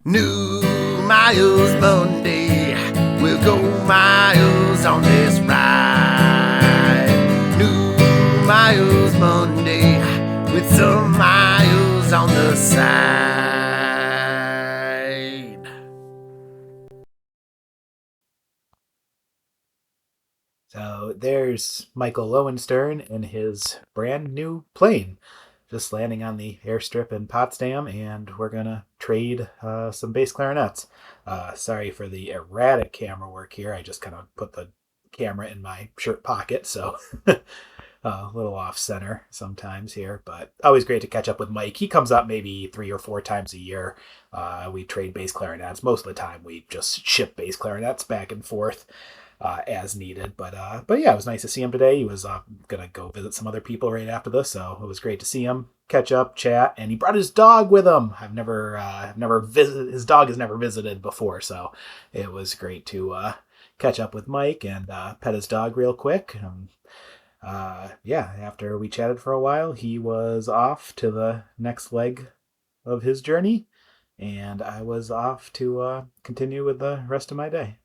New Miles Monday, we'll go miles on this ride. New Miles Monday, with some miles on the side. So there's Michael Lowenstern in his brand new plane, just landing on the airstrip in Potsdam, and we're gonna trade some bass clarinets. Sorry for the erratic camera work here. I just kind of put the camera in my shirt pocket, so a little off center sometimes here, but always great to catch up with Mike. He comes up maybe 3 or 4 times a year. We trade bass clarinets. Most of the time, we just ship bass clarinets back and forth as needed. But yeah, it was nice to see him today. He was gonna go visit some other people right after this, so it was great to see him, catch up, chat, and he brought his dog with him. I've never visited. His dog has never visited before, so it was great to catch up with Mike and pet his dog real quick. Yeah, after we chatted for a while, he was off to the next leg of his journey, and I was off to continue with the rest of my day.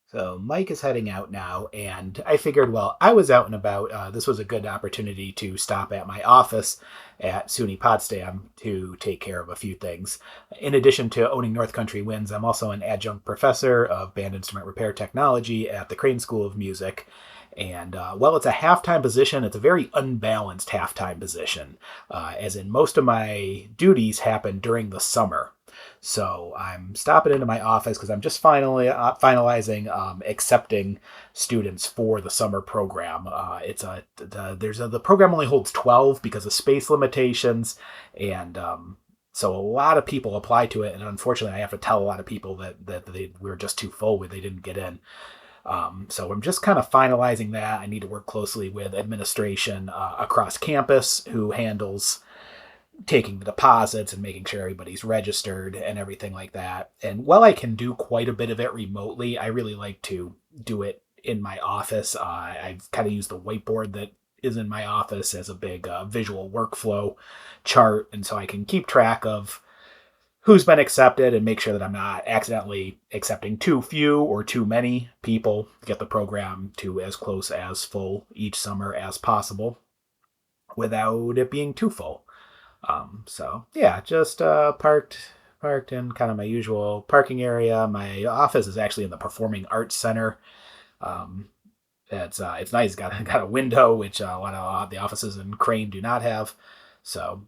So Mike is heading out now, and I figured, well, I was out and about. This was a good opportunity to stop at my office at SUNY Potsdam to take care of a few things. In addition to owning North Country Winds, I'm also an adjunct professor of band instrument repair technology at the Crane School of Music. And while it's a half-time position, it's a very unbalanced half-time position, as in most of my duties happen during the summer. So I'm stopping into my office because I'm just finalizing accepting students for the summer program. The program only holds 12 because of space limitations, and so a lot of people apply to it, and unfortunately, I have to tell a lot of people that they were just too full, they didn't get in. So I'm just kind of finalizing that. I need to work closely with administration across campus, who handles taking the deposits and making sure everybody's registered and everything like that. And while I can do quite a bit of it remotely, I really like to do it in my office. I've kind of used the whiteboard that is in my office as a big visual workflow chart, and so I can keep track of who's been accepted and make sure that I'm not accidentally accepting too few or too many people to get the program to as close as full each summer as possible without it being too full. So yeah, just parked in kind of my usual parking area. My office is actually in the Performing Arts Center. Um, it's nice. It's got a window, which a lot of the offices in Crane do not have. So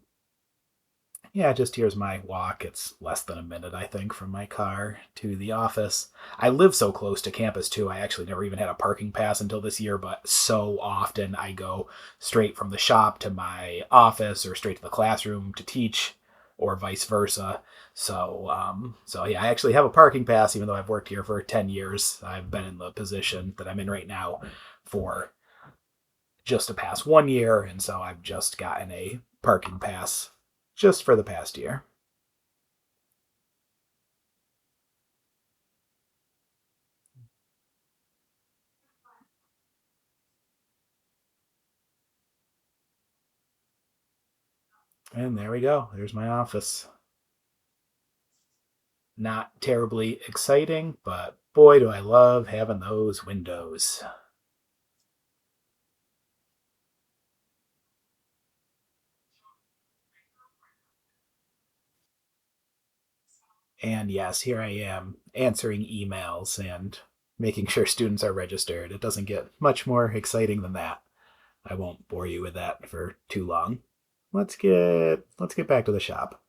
yeah, just here's my walk. It's less than a minute, I think, from my car to the office. I live so close to campus, too. I actually never even had a parking pass until this year, but so often I go straight from the shop to my office or straight to the classroom to teach or vice versa. So yeah, I actually have a parking pass, even though I've worked here for 10 years. I've been in the position that I'm in right now for just the past 1 year, and so I've just gotten a parking pass just for the past year. And there we go. There's my office. Not terribly exciting, but boy, do I love having those windows. And yes, here I am answering emails and making sure students are registered. It doesn't get much more exciting than that. I won't bore you with that for too long. Let's get back to the shop.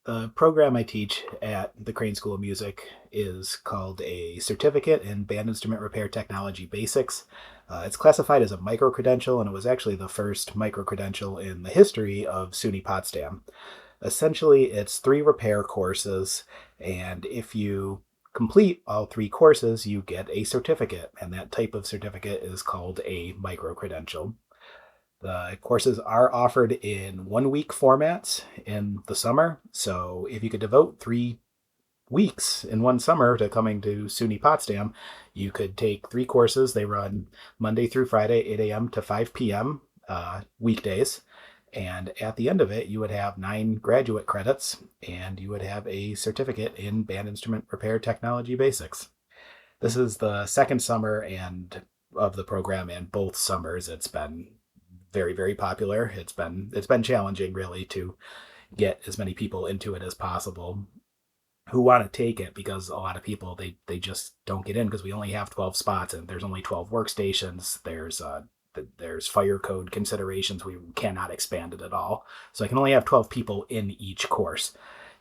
The program I teach at the Crane School of Music is called a Certificate in Band Instrument Repair Technology Basics. It's classified as a micro credential, and it was actually the first micro credential in the history of SUNY Potsdam. Essentially, it's three repair courses, and if you complete all three courses, you get a certificate, and that type of certificate is called a micro credential. The courses are offered in 1 week formats in the summer, so if you could devote 3 weeks in one summer to coming to SUNY Potsdam, you could take three courses. They run Monday through Friday, 8 a.m. to 5 p.m. Weekdays. And at the end of it, you would have 9 graduate credits and you would have a certificate in band instrument repair technology basics. This is the second summer and of the program, and both summers it's been very, very popular. It's been challenging really to get as many people into it as possible who want to take it, because a lot of people they just don't get in because we only have 12 spots and there's only 12 workstations. There's fire code considerations. We cannot expand it at all, so I can only have 12 people in each course.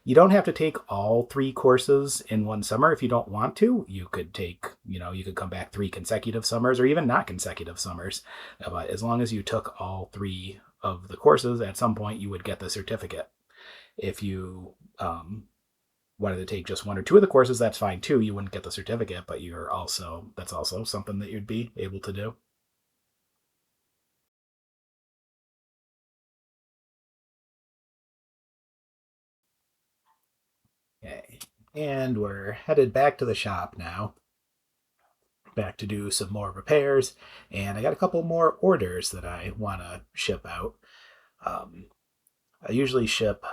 You don't have to take all three courses in one summer if you don't want to. You could take, you could come back 3 consecutive summers or even not consecutive summers. But as long as you took all three of the courses, at some point you would get the certificate. If you wanted to take just one or two of the courses, that's fine too. You wouldn't get the certificate, but that's also something that you'd be able to do. Okay. And we're headed back to the shop now, back to do some more repairs. And I got a couple more orders that I want to ship out. Um, I usually ship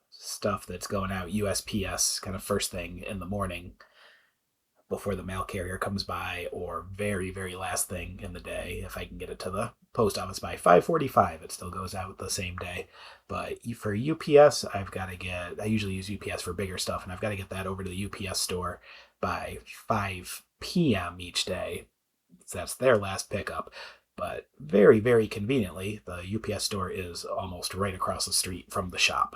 stuff that's going out USPS kind of first thing in the morning before the mail carrier comes by, or very, very last thing in the day. If I can get it to the post office by 5:45, it still goes out the same day. But for UPS, I usually use UPS for bigger stuff, and I've got to get that over to the UPS store by 5 p.m. each day. So that's their last pickup. But very, very conveniently, the UPS store is almost right across the street from the shop.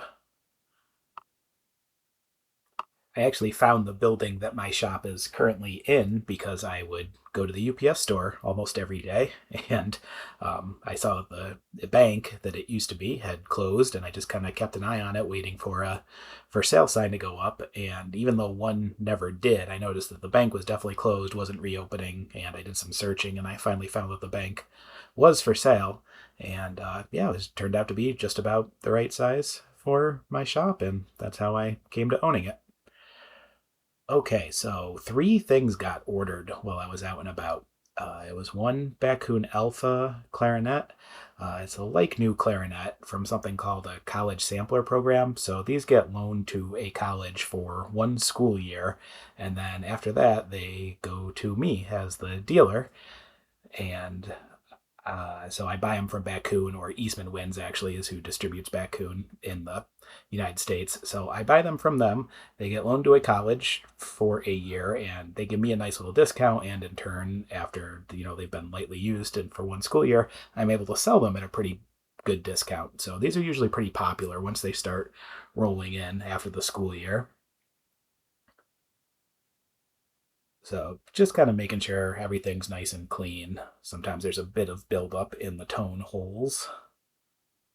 I actually found the building that my shop is currently in because I would go to the UPS store almost every day, and I saw the bank that it used to be had closed, and I just kind of kept an eye on it, waiting for a for sale sign to go up. And even though one never did, I noticed that the bank was definitely closed, wasn't reopening, and I did some searching, and I finally found that the bank was for sale, and yeah, it turned out to be just about the right size for my shop, and that's how I came to owning it. Okay, so three things got ordered while I was out and about. It was one Bakun Alpha clarinet. It's a like new clarinet from something called a college sampler program. So these get loaned to a college for 1 school year, and then after that they go to me as the dealer. And so I buy them from Bakun, or Eastman Winds actually is who distributes Bakun in the United States. So I buy them from them. They get loaned to a college for a year, and they give me a nice little discount. And in turn, after they've been lightly used and for 1 school year, I'm able to sell them at a pretty good discount. So these are usually pretty popular once they start rolling in after the school year. So just kind of making sure everything's nice and clean. Sometimes there's a bit of buildup in the tone holes,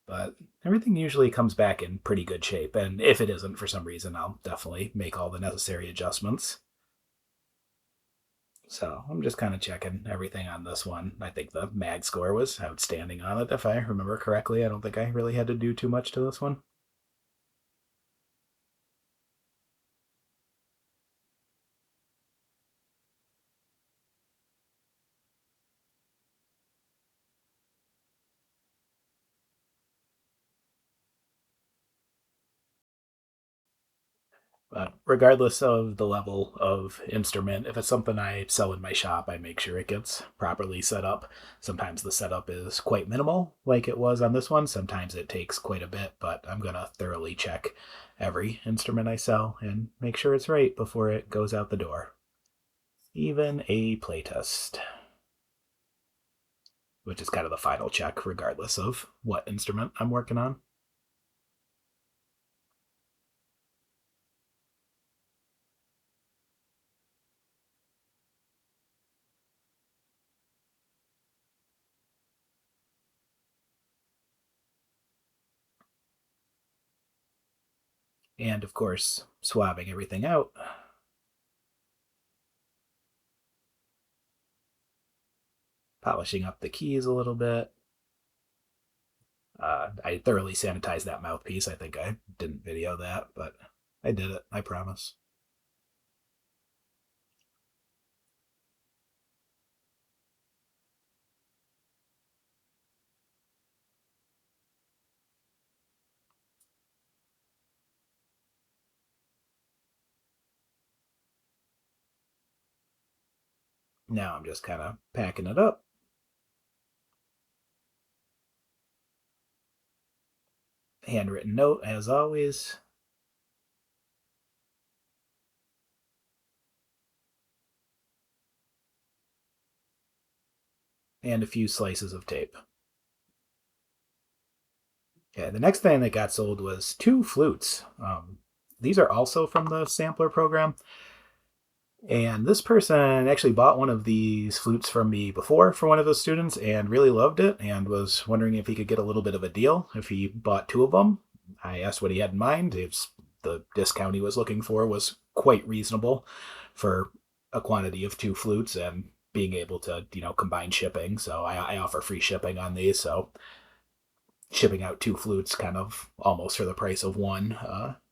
but everything usually comes back in pretty good shape. And if it isn't for some reason, I'll definitely make all the necessary adjustments. So I'm just kind of checking everything on this one. I think the mag score was outstanding on it, if I remember correctly. I don't think I really had to do too much to this one. But regardless of the level of instrument, if it's something I sell in my shop, I make sure it gets properly set up. Sometimes the setup is quite minimal, like it was on this one. Sometimes it takes quite a bit, but I'm going to thoroughly check every instrument I sell and make sure it's right before it goes out the door. Even a playtest, which is kind of the final check, regardless of what instrument I'm working on. And of course, swabbing everything out, polishing up the keys a little bit. I thoroughly sanitized that mouthpiece. I think I didn't video that, but I did it. I promise. Now I'm just kind of packing it up. Handwritten note, as always. And a few slices of tape. Okay, the next thing that got sold was two flutes. These are also from the sampler program. And this person actually bought one of these flutes from me before for one of his students and really loved it and was wondering if he could get a little bit of a deal if he bought two of them. I asked what he had in mind. The discount he was looking for was quite reasonable for a quantity of two flutes and being able to, combine shipping. So I offer free shipping on these. So shipping out two flutes kind of almost for the price of one.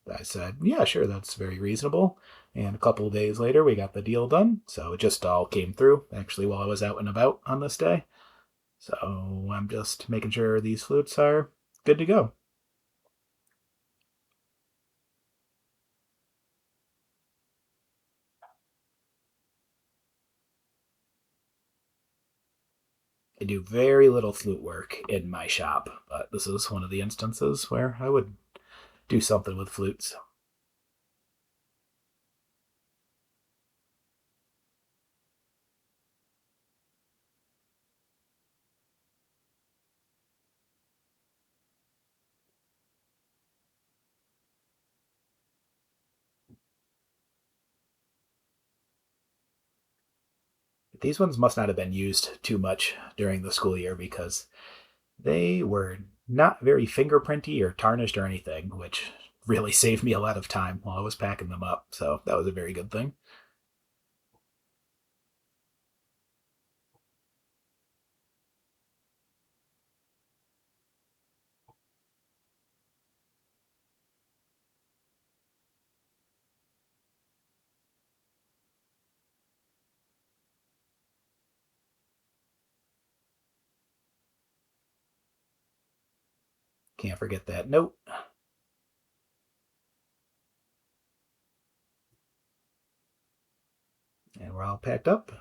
I said, yeah, sure, that's very reasonable. And a couple of days later, we got the deal done. So it just all came through actually while I was out and about on this day. So I'm just making sure these flutes are good to go. I do very little flute work in my shop, but this is one of the instances where I would do something with flutes. These ones must not have been used too much during the school year because they were not very fingerprinty or tarnished or anything, which really saved me a lot of time while I was packing them up. So that was a very good thing. Can't forget that note. And we're all packed up,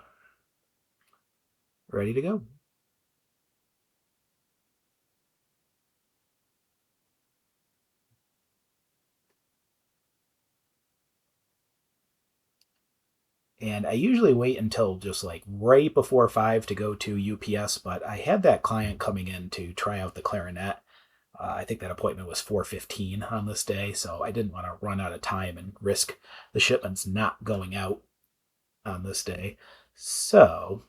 ready to go. And I usually wait until just like right before 5 to go to UPS, but I had that client coming in to try out the clarinet. I think that appointment was 4:15 on this day, so I didn't want to run out of time and risk the shipments not going out on this day. So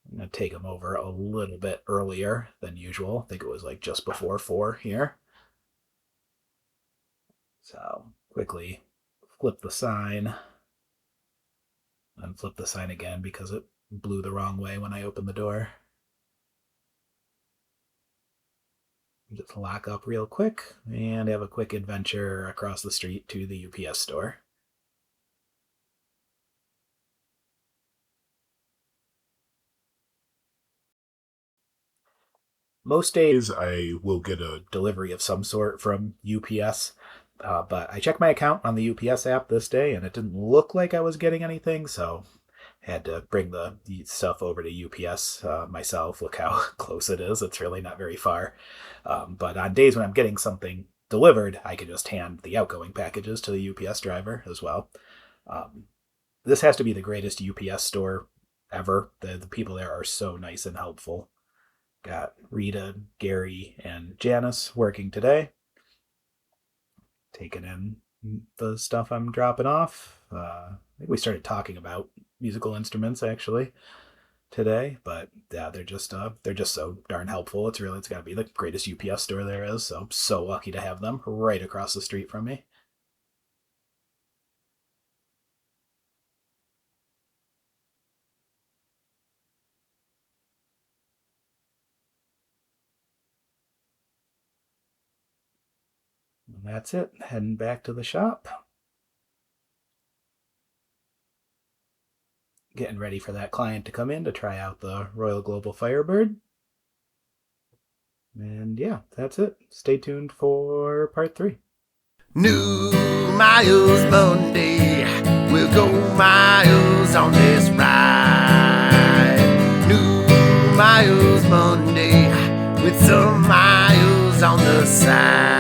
I'm going to take him over a little bit earlier than usual. I think it was like just before 4 here. So quickly flip the sign and flip the sign again because it blew the wrong way when I opened the door. Just lock up real quick and have a quick adventure across the street to the UPS store. Most days I will get a delivery of some sort from UPS, but I checked my account on the UPS app this day and it didn't look like I was getting anything, so had to bring the stuff over to UPS myself. Look how close it is. It's really not very far. But on days when I'm getting something delivered, I can just hand the outgoing packages to the UPS driver as well. Um, this has to be the greatest UPS store ever. The people there are so nice and helpful. Got Rita, Gary, and Janice working today, taking in the stuff I'm dropping off. I think we started talking about musical instruments actually today, but yeah, they're just so darn helpful. It's got to be the greatest UPS store there is. So I'm so lucky to have them right across the street from me. And that's it. Heading back to the shop. Getting ready for that client to come in to try out the Royal Global Firebird. And yeah, that's it. Stay tuned for part 3. New miles Monday, we'll go miles on this ride. New miles Monday, with some miles on the side.